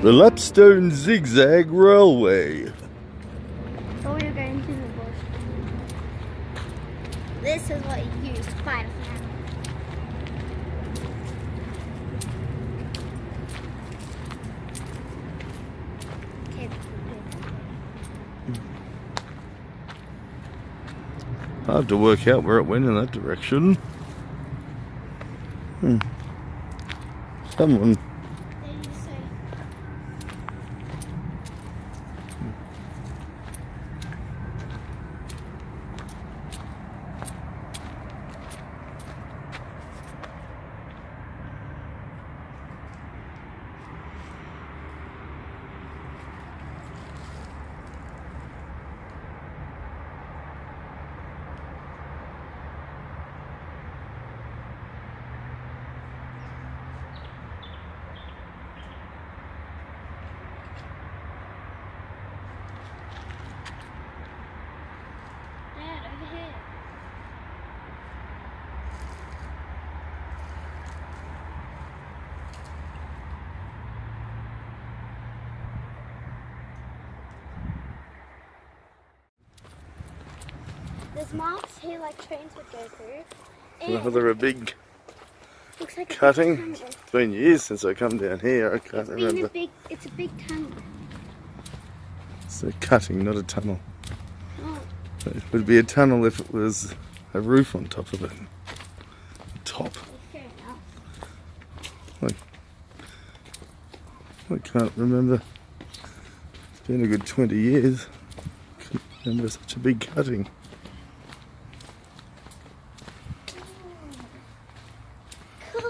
The Lapstone Zig Zag Railway. Oh, we're going to the bush. This is what you use to fight a fan. Okay. Hard to work out where it went in that direction. Someone. Dad, over here. There's marks here like trains would go through. And Another a big looks like a cutting. big It's tunnel. been years since I come down here. I can't remember. It's a big tunnel. It's a cutting, not a tunnel. Oh, It would be a tunnel if it was a roof on top of it. Top. fair enough. I can't remember. It's been a good 20 years. Can't remember such a big cutting. Cool.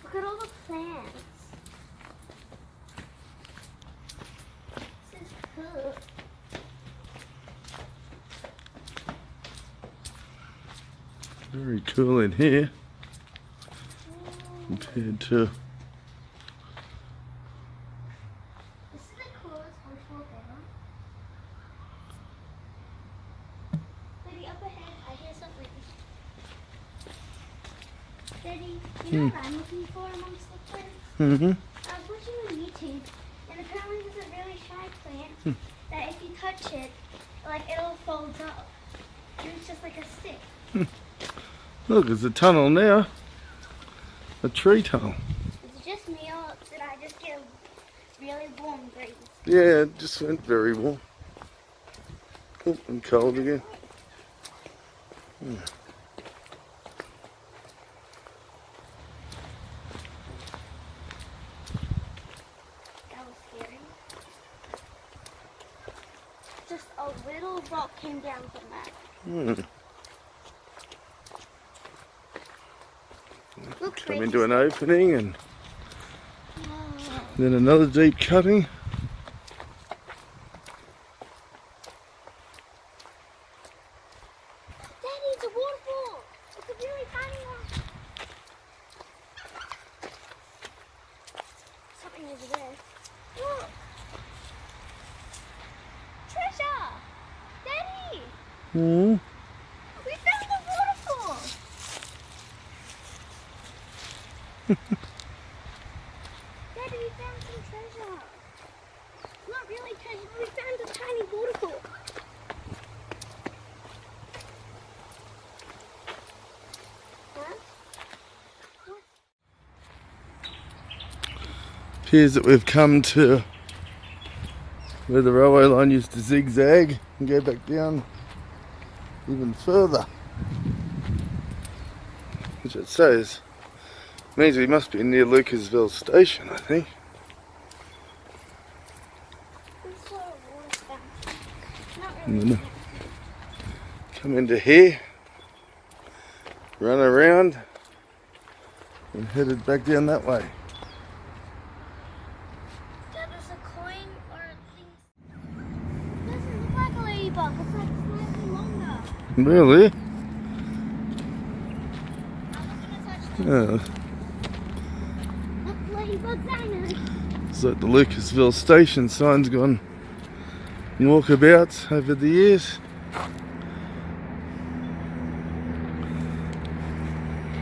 Look at all the plants. This is cool. Very cool in here compared to. This is the coolest hotel ever. Daddy, up ahead, I hear something. Daddy, you know what I'm looking for amongst the plants? I was watching on YouTube, and apparently there's a really shy plant that if you touch it, like it all folds up. And it's just like a stick. Look, there's a tunnel now. A tree tunnel. Is it just me or did I just get a really warm breeze? Yeah, it just went very warm. Oh, and cold again. That was scary. Just a little rock came down from that. Look, Come into an opening and Whoa. then another deep cutting. Daddy, it's a waterfall. It's a really tiny one. Something over there. Look. Treasure. Daddy, Hmm. we found the waterfall. Daddy, we found some treasure. Not really treasure, we found a tiny waterfall. Huh? Appears that we've come to where the railway line used to zigzag and go back down even further. Which it says means we must be near Lucasville station, I think. It's a water fountain. Not And really. then come into here, run around, and headed back down that way. Dad, there's a coin or a thing. It doesn't look like a ladybug. It's like slightly longer. Really? I'm not gonna touch them. Yeah. Look, ladybug diner. It's like the Lucasville station sign's gone walkabouts over the years.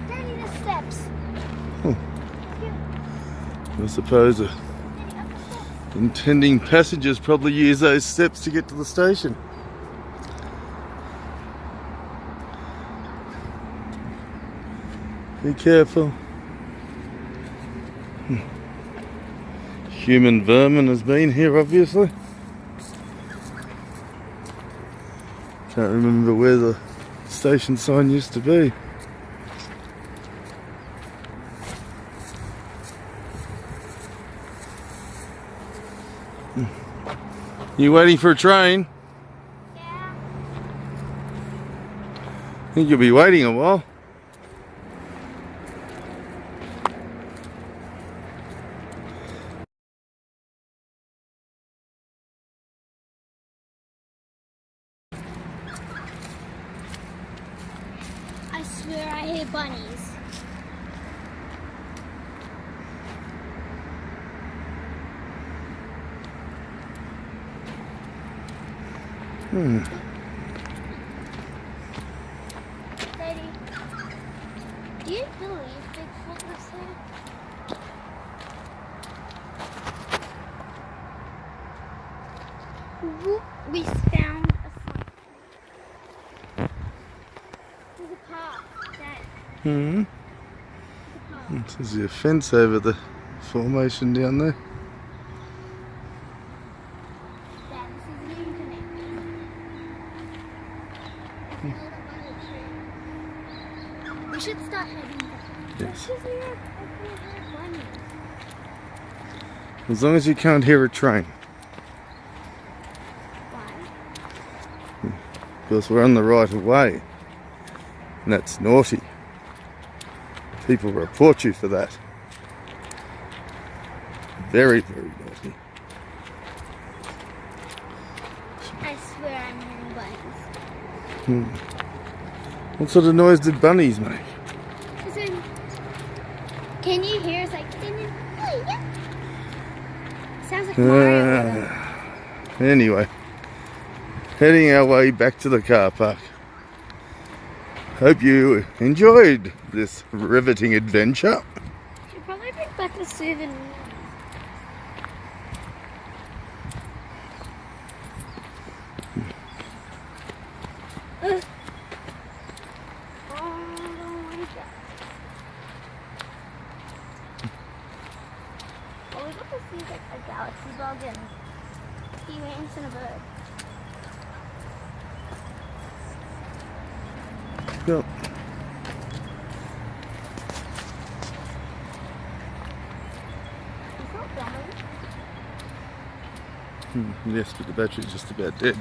Daddy, the steps. I suppose Daddy, up the steps. intending passengers probably use those steps to get to the station. Be careful. Human vermin has been here, obviously. Can't remember where the station sign used to be. You waiting for a train? Yeah. I think you'll be waiting a while. I swear I hear bunnies. Daddy, do you believe Bigfoot lives here? We found a sign. There's a car, Dad. There's a fence over the formation down there. Dad, this is Union Connect. We should start heading back. Yes. This is near a bunnies. As long as you can't hear a train. Why? Because we're on the right of way. And that's naughty. People report you for that. Very, very naughty. I swear I'm hearing bunnies. What sort of noise did bunnies make? Listen, can you hear? It's like, sounds like Mario. Anyway, heading our way back to the car park. Hope you enjoyed this riveting adventure. Should probably bring back the souvenir. Well, we got to see like a galaxy bug and T-Rex and a bird. Yep. It's not dumb. Yes, but the battery's just about dead.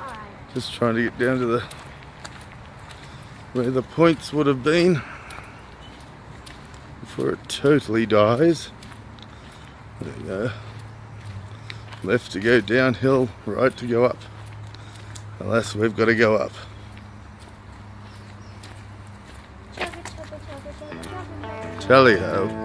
Alright. Just trying to get down to the where the points would have been before it totally dies. There you go. Left to go downhill, right to go up. Alas, we've got to go up. Chugga, chugga, chugga, chugga, chugga. Tally-ho.